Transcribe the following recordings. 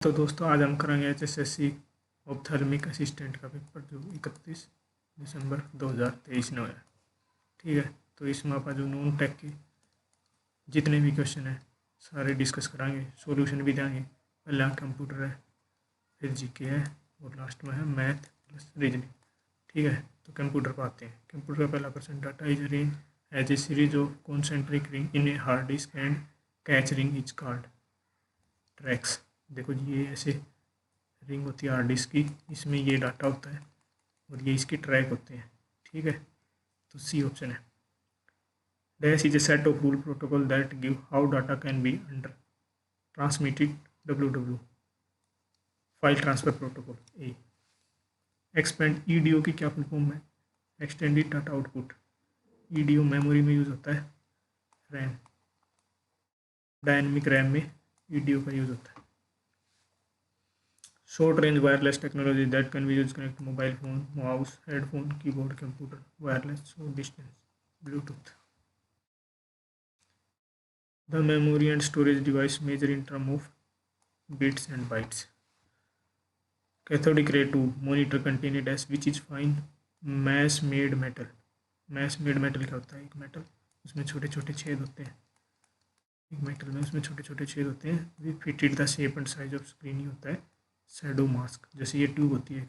तो दोस्तों आज हम करेंगे एचएसएससी ऑप्थेल्मिक असिस्टेंट का पेपर जो 31 दिसंबर 2023 में है। ठीक है, तो इसमें आप जो नॉन टेक के जितने भी क्वेश्चन हैं सारे डिस्कस कराएंगे, सॉल्यूशन भी देंगे। पहले कंप्यूटर है, फिर जीके है और लास्ट में है मैथ प्लस रीजनिंग। ठीक है, तो कंप्यूटर पर आते हैं। कंप्यूटर का पहला question, data is ring as a series of concentric ring in a hard disk and each ring is called tracks. देखो जी, ये ऐसे रिंग होती है हार्ड डिस्क की, इसमें ये डाटा होता है और ये इसके ट्रैक होते हैं। ठीक है, तो सी ऑप्शन है। Dash is a set of rule protocol that give how data can be under transmitted W file transfer protocol. A expand EDO की क्या फुल फॉर्म है? Extended data output. EDO memory में use होता है, RAM dynamic RAM में EDO का use होता है। Short range wireless technology that can be use connect mobile phone, mouse, headphone, keyboard, computer, wireless short distance, Bluetooth. The memory and storage device measure in terms of bits and bytes. Cathodic ray tube monitor contain a dash which is fine mass made metal. mass made metal क्या होता है? एक metal, उसमें छोटे छोटे छेद होते हैं। एक मेटल में उसमें छोटे छोटे छेद होते हैं। We fitted the shape and size of screen ही होता है शैडो मास्क। जैसे ये ट्यूब होती है,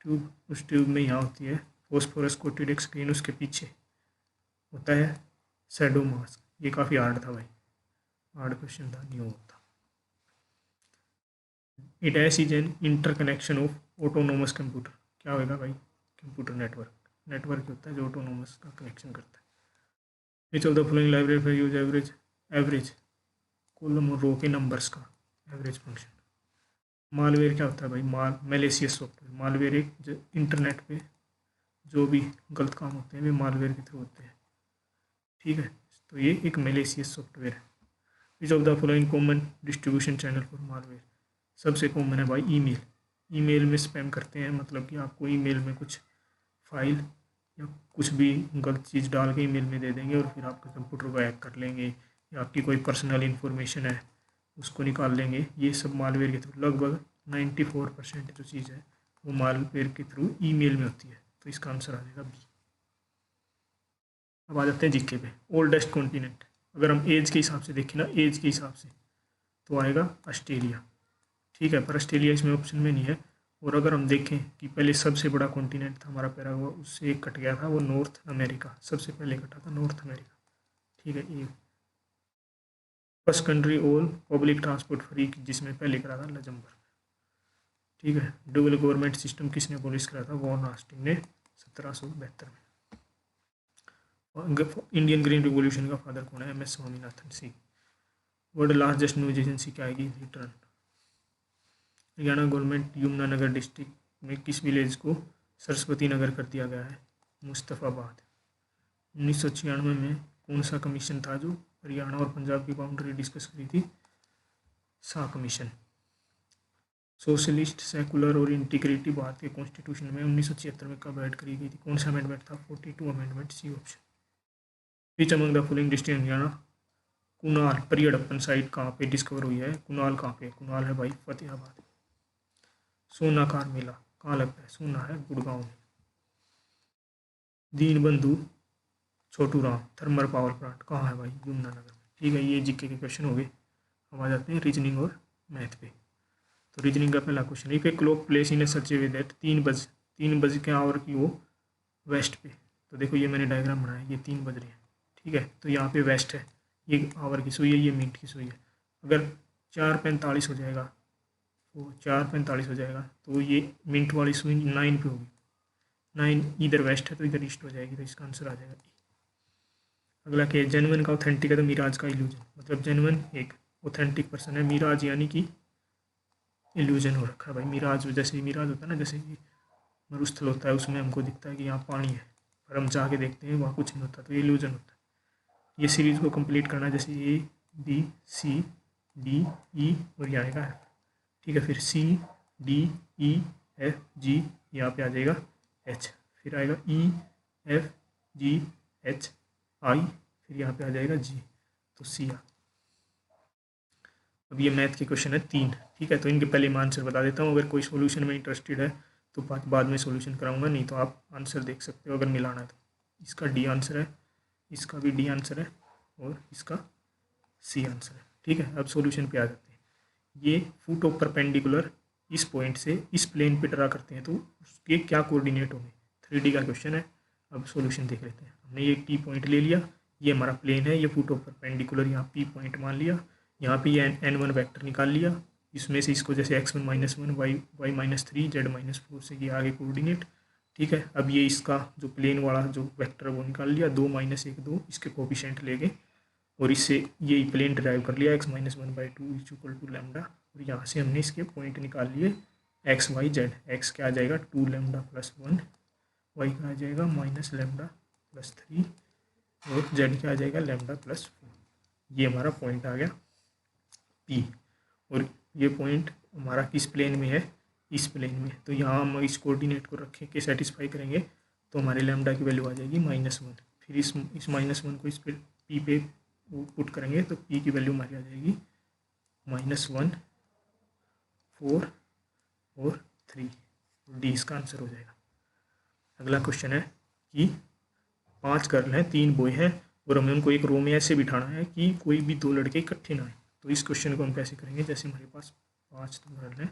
ट्यूब, उस ट्यूब में यहाँ होती है फॉस्फोरस कोटेड एक स्क्रीन, उसके पीछे होता है शैडो मास्क। ये काफ़ी हार्ड था भाई, हार्ड क्वेश्चन था, नहीं होता। It S is an interconnection of autonomous computer. क्या होगा भाई? Computer network. नेटवर्क होता है जो ऑटोनोमस का कनेक्शन करता है। Which of the following library for use average average column और रो के नंबर्स का एवरेज फंक्शन। मालवेयर क्या होता है भाई? Malicious software. मालवेयर एक जो इंटरनेट पे जो भी गलत काम होते हैं वे मालवेयर के थ्रू होते हैं। ठीक है, तो ये एक मैलेशियस सॉफ्टवेयर है। Which of the following common distribution channel for malware. सबसे कॉमन है भाई ईमेल। ईमेल में स्पैम करते हैं, मतलब कि आपको ईमेल में कुछ फाइल या कुछ भी गलत चीज़ डाल के ईमेल में दे देंगे और फिर आपके कंप्यूटर को हैक कर लेंगे, या आपकी कोई पर्सनल इन्फॉर्मेशन है उसको निकाल लेंगे। ये सब मालवेयर के थ्रू, लगभग 94% जो चीज़ है वो मालवेयर के थ्रू ईमेल में होती है। तो इसका आंसर आ जाएगा बी। अब आ जाते हैं जीके पे। ओल्डेस्ट कॉन्टिनेंट, अगर हम एज के हिसाब से देखें ना, एज के हिसाब से तो आएगा ऑस्ट्रेलिया। ठीक है, पर ऑस्ट्रेलिया इसमें ऑप्शन में नहीं है। और अगर हम देखें कि पहले सबसे बड़ा कॉन्टिनेंट था हमारा पैरा हुआ, उससे एक कट गया था, वो नॉर्थ अमेरिका सबसे पहले कटा था, नॉर्थ अमेरिका। ठीक है, ये first country all public transport free जिसमें पहले करा था लग्जमबर्ग। ठीक है, डुअल गवर्नमेंट सिस्टम किसने अबॉलिश करा था? वॉन हास्टिंग ने 1772 में। इंडियन ग्रीन रिवोल्यूशन का फादर कौन है? MS स्वामीनाथन सी। वर्ल्ड लार्जेस्ट न्यूज एजेंसी क्या आएगी? Return. Haryana government Yamunanagar district में किस विलेज को सरस्वती नगर कर दिया गया है? मुस्तफ़ाबाद। 1996 में कौन सा कमीशन था जो हरियाणा और पंजाब की बाउंड्री डिस्कस करी थी? शाह कमीशन। सोशलिस्ट, सेकुलर और इंटीग्रिटी भारत के कॉन्स्टिट्यूशन में 1976 में कब ऐड करी गई थी? कौन सा अमेंडमेंट था? 42 amendment, C option. Which among the following district Haryana Kunal परियडप्पन साइट कहाँ पे डिस्कवर हुई है? कुनाल कहाँ पे? कुनाल है भाई फतेहाबाद। सोनाकार मेला कहाँ लगता है? सोना है गुड़गांव में। दीन बंधु Chhotu Ram thermal power plant कहाँ है भाई? यमुनानगर में। ठीक है, ये जीके के क्वेश्चन हो गए। हम आ जाते हैं रीजनिंग और मैथ पे। तो रीजनिंग का पहला question, if a clock place in A such way that 3 बज के आवर की वो वेस्ट पे। तो देखो ये मैंने डायग्राम बनाया, ये 3 बज रहे हैं। ठीक है, तो यहाँ पे वेस्ट है, ये आवर की सुई है, ये मिनट की सुई है। अगर 4:45 हो जाएगा, तो 4:45 हो जाएगा तो ये मिनट वाली सुई 9 पे होगी। 9 इधर वेस्ट है तो इधर ईस्ट हो जाएगी, तो इसका आंसर आ जाएगा E। अगला क्या है? जेनवन का ऑथेंटिक है तो मिराज का इल्यूजन। मतलब जेनवन एक ऑथेंटिक पर्सन है, मिराज यानी कि इल्यूजन हो रखा है भाई। मिराज जैसे ही मिराज होता है ना, जैसे कि मरुस्थल होता है उसमें हमको दिखता है कि यहाँ पानी है, पर हम जाके देखते हैं वहाँ कुछ नहीं होता, तो ये इल्यूजन होता है। ये सीरीज को कंप्लीट करना है, जैसे ABCD E और यहाँ आएगा F। ठीक है, फिर CDEFG, यहाँ पे आ जाएगा H, फिर आएगा EFGHI, फिर यहाँ पे आ जाएगा G, तो C। अब ये मैथ के क्वेश्चन है 3, ठीक है। तो इनके पहले मैं आंसर बता देता हूँ, अगर कोई सोल्यूशन में इंटरेस्टेड है तो बाद में सोल्यूशन कराऊंगा, नहीं तो आप आंसर देख सकते हो अगर मिलाना है तो। इसका डी आंसर है, इसका भी डी आंसर है, और इसका सी आंसर है, ठीक है। अब सोल्यूशन पे आ जाते हैं। ये फुट ऑफ परपेंडिकुलर इस पॉइंट से इस प्लेन पे ड्रा करते हैं तो उसके क्या कोऑर्डिनेट होंगे, 3D का क्वेश्चन है। अब सॉल्यूशन देख लेते हैं। हमने ये टी पॉइंट ले लिया, ये हमारा प्लेन है, ये फुट ऑफ परपेंडिकुलर यहाँ पी पॉइंट मान लिया, यहाँ पे ये n1 वेक्टर निकाल लिया, इसमें से इसको जैसे x1 -1 y -3 z -4 से ये आगे कोऑर्डिनेट, ठीक है। अब ये इसका जो प्लेन वाला जो वेक्टर है वो निकाल लिया, 2 -1 2 इसके कोफिशिएंट ले गए, और इससे ये प्लेन ड्राइव कर लिया x -1/2 = लैम्डा, और यहाँ से हमने इसके पॉइंट निकाल लिए x y z। x क्या आ जाएगा 2 लैम्डा + 1, y का आ जाएगा -λ + 3, और z क्या आ जाएगा लैम्डा + 4। ये हमारा पॉइंट आ गया P, और ये पॉइंट हमारा किस प्लेन में है, इस प्लेन में। तो यहाँ हम इस कोऑर्डिनेट को रखें के सेटिस्फाई करेंगे तो हमारे लैम्डा की वैल्यू आ जाएगी -1। फिर इस -1 को इस पे P पे पुट करेंगे तो P की वैल्यू हमारी आ जाएगी -1, 4 और 3, डी इसका आंसर हो जाएगा। अगला क्वेश्चन है कि 5 गर्ल हैं 3 बॉय हैं, और हमें उनको एक रो में ऐसे बिठाना है कि कोई भी 2 लड़के इकट्ठे ना आए। तो इस क्वेश्चन को हम कैसे करेंगे, जैसे हमारे पास 5 गर्ल हैं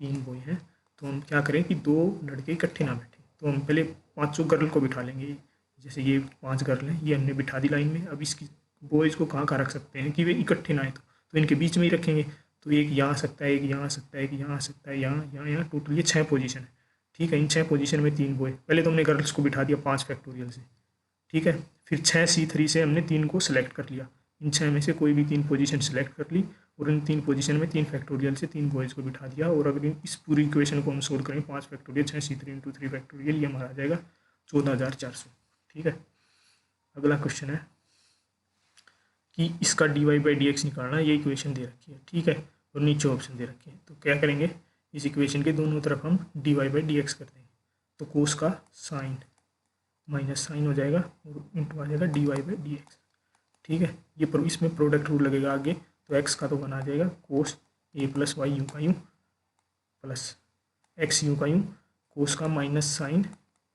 3 बॉय हैं, तो हम क्या करें कि 2 लड़के इकट्ठे ना बैठे। तो हम पहले 5 गर्ल को बिठा लेंगे, जैसे ये 5 गर्ल हैं, ये हमने बिठा दी लाइन में। अब इसकी बॉयज़ को कहाँ रख सकते हैं कि वे इकट्ठे ना आए, तो इनके बीच में ही रखेंगे। तो एक यहाँ आ सकता है, एक यहाँ आ सकता है, एक यहाँ आ सकता है, यहाँ टोटल ये 6 पोजीशन है, ठीक है। इन 6 पोजीशन में 3 बॉय, पहले तो हमने गर्ल्स को बिठा दिया 5 फैक्टोरियल से, ठीक है। फिर 6C3 से हमने 3 को सिलेक्ट कर लिया, इन 6 में से कोई भी 3 पोजीशन सिलेक्ट कर ली, और इन 3 पोजीशन में 3 फैक्टोरियल से 3 बॉयज़ को बिठा दिया। और अगर इस पूरी इक्वेशन को हम सोल्व करें 5 फैक्टोरियल 6C3 × 3 फैक्टोरियल, ये हमारा आ जाएगा 14,400, ठीक है। अगला क्वेश्चन है कि इसका dy/dx निकालना, ये इक्वेशन दे रखी है, ठीक है, और नीचे ऑप्शन दे रखे हैं। तो क्या करेंगे, इस इक्वेशन के दोनों तरफ हम dy/dx कर देंगे, तो कोस का साइन माइनस साइन हो जाएगा और इंटू आ जाएगा dy/dx, ठीक है। ये इसमें प्रोडक्ट रूल लगेगा आगे, तो x का तो बना जाएगा कोस a + y यूँ का यूँ प्लस x यूँ का यूँ, कोस का minus sine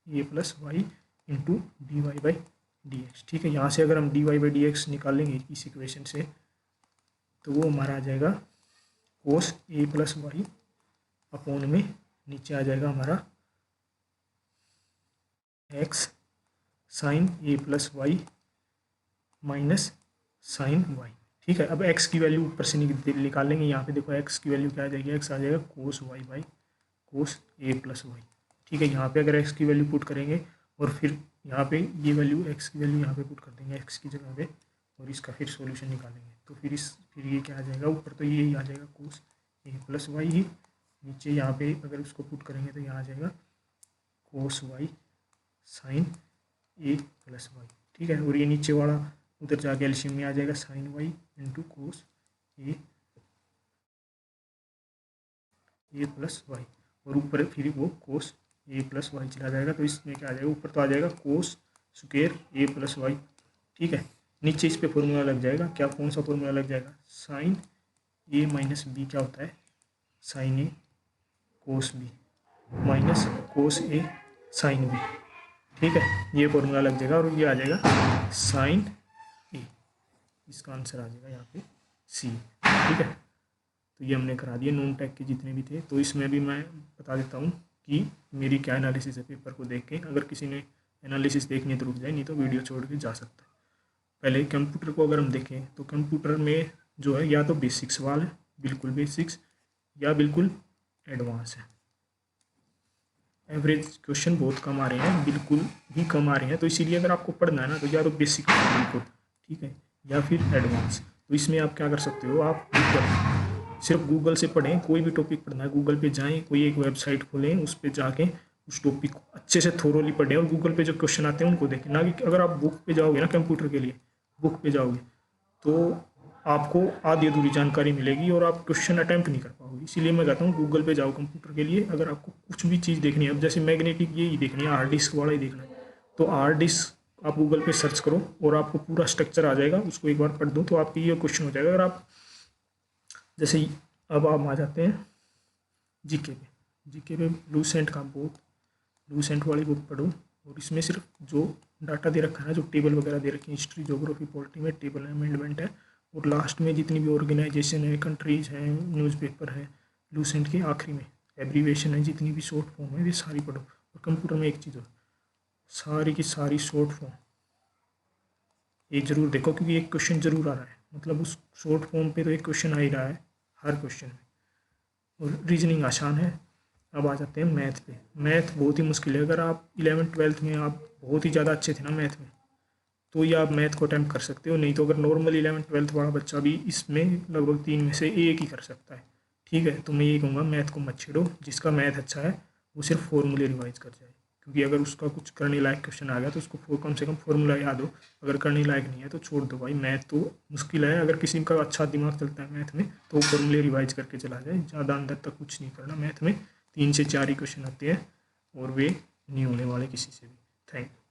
a + y into dy/dx, ठीक है। यहाँ से अगर हम dy/dx निकालेंगे इस इक्वेशन से, तो वो हमारा आ जाएगा कोस a + y अपॉन में नीचे आ जाएगा हमारा x sine a + y minus sine y, ठीक है। अब x की वैल्यू ऊपर से निकालेंगे, यहाँ पे देखो x की वैल्यू क्या आ जाएगी, x आ जाएगा कोस y/कोस a + y, ठीक है। यहाँ पे अगर x की वैल्यू पुट करेंगे और फिर यहाँ पे ये वैल्यू x की वैल्यू यहाँ पे पुट कर देंगे x की जगह पे, और इसका फिर सॉल्यूशन निकालेंगे, तो फिर ये क्या आ जाएगा, ऊपर तो ये ही आ जाएगा कोस a + y ही, नीचे यहाँ पे अगर उसको पुट करेंगे तो यहाँ आ जाएगा कोस y साइन a + y, ठीक है। और ये नीचे वाला उधर जाके एलसीएम में आ जाएगा sine y into cos a + y, और ऊपर फिर वो कोस a + y चला जाएगा, तो इसमें क्या आ जाएगा, ऊपर तो आ जाएगा कोस स्क्वायर a + y, ठीक है। नीचे इस पे फॉर्मूला लग जाएगा, क्या कौन सा फॉर्मूला लग जाएगा, साइन a - b क्या होता है, sine a cos b minus cos a sine b, ठीक है। ये फॉर्मूला लग जाएगा, और ये आ जाएगा साइन a, इसका आंसर आ जाएगा यहाँ पे सी, ठीक है। तो ये हमने करा दिए नॉन टेक के जितने भी थे। तो इसमें भी मैं बता देता हूँ कि मेरी क्या एनालिसिस है पेपर को देख के, अगर किसी ने एनालिसिस देखनी है तो रुक जाए, नहीं तो वीडियो छोड़ के जा सकता है। पहले कंप्यूटर को अगर हम देखें तो कंप्यूटर में जो है या तो बेसिक सवाल है, बिल्कुल बेसिक्स, या बिल्कुल एडवांस है। एवरेज क्वेश्चन बहुत कम आ रहे हैं, बिल्कुल भी कम आ रहे हैं, तो इसीलिए अगर आपको पढ़ना है ना तो या तो बेसिक बिल्कुल, ठीक है, या फिर एडवांस। तो इसमें आप क्या कर सकते हो, आप सिर्फ गूगल से पढ़ें, कोई भी टॉपिक पढ़ना है गूगल पे जाएं, कोई एक वेबसाइट खोलें, उस पर जाके उस टॉपिक को अच्छे से थोरोली पढ़ें, और गूगल पे जो क्वेश्चन आते हैं उनको देखें, ना कि अगर आप बुक पे जाओगे ना कंप्यूटर के लिए, बुक पे जाओगे तो आपको आधी अधूरी जानकारी मिलेगी और आप क्वेश्चन अटैम्प्ट नहीं कर पाओगे। इसीलिए मैं कहता हूँ गूगल पे जाओ कंप्यूटर के लिए, अगर आपको कुछ भी चीज़ देखनी है, अब जैसे मैग्नेटिक ये ही देखनी है, हार्ड डिस्क वाला ही देखना है, तो हार्ड डिस्क आप गूगल पे सर्च करो और आपको पूरा स्ट्रक्चर आ जाएगा, उसको एक बार पढ़ दो तो आपकी ये क्वेश्चन हो जाएगा। अगर आप जैसे अब आप आ जाते हैं जीके पे। जीके पे लूसेंट का बुक, लूसेंट वाली बुक पढ़ो, और इसमें सिर्फ जो डाटा दे रखा है ना, जो टेबल वगैरह दे रखी है, हिस्ट्री जोग्राफी पॉलिटी में टेबल है, अमेंडमेंट है, और लास्ट में जितनी भी ऑर्गेनाइजेशन है, कंट्रीज हैं, न्यूज़पेपर है, लूसेंट के आखिरी में एब्रीवेशन है, जितनी भी शॉर्ट फॉर्म है वे सारी पढ़ो। और कंप्यूटर में एक चीज़ हो, सारी की सारी शॉर्ट फॉर्म ये जरूर देखो, क्योंकि एक क्वेश्चन जरूर आ रहा है, मतलब उस शॉर्ट फॉर्म पे तो एक क्वेश्चन आ ही रहा है हर क्वेश्चन में। और रीजनिंग आसान है। अब आ जाते हैं मैथ पे। मैथ बहुत ही मुश्किल है। अगर आप 11th-12th में आप बहुत ही ज़्यादा अच्छे थे ना मैथ में, तो ये आप मैथ को अटैम्प्ट कर सकते हो, नहीं तो अगर नॉर्मल 11th-12th वाला बच्चा भी इसमें लगभग 3 में से एक ही कर सकता है। ठीक है, तो मैं ये कहूँगा मैथ को मत छेड़ो। जिसका मैथ अच्छा है वो सिर्फ फॉर्मूले रिवाइज कर जाए, क्योंकि अगर उसका कुछ करने लायक क्वेश्चन आ गया तो उसको कम से कम फॉर्मूला याद हो। अगर करने लायक नहीं है तो छोड़ दो भाई, मैथ तो मुश्किल है। अगर किसी का अच्छा दिमाग चलता है मैथ में तो वो फॉर्मूले रिवाइज करके चला जाए, ज़्यादा अंदर तक कुछ नहीं करना। मैथ में 3 से 4 ही क्वेश्चन आते हैं और वे नहीं होने वाले किसी से भी। Thank you.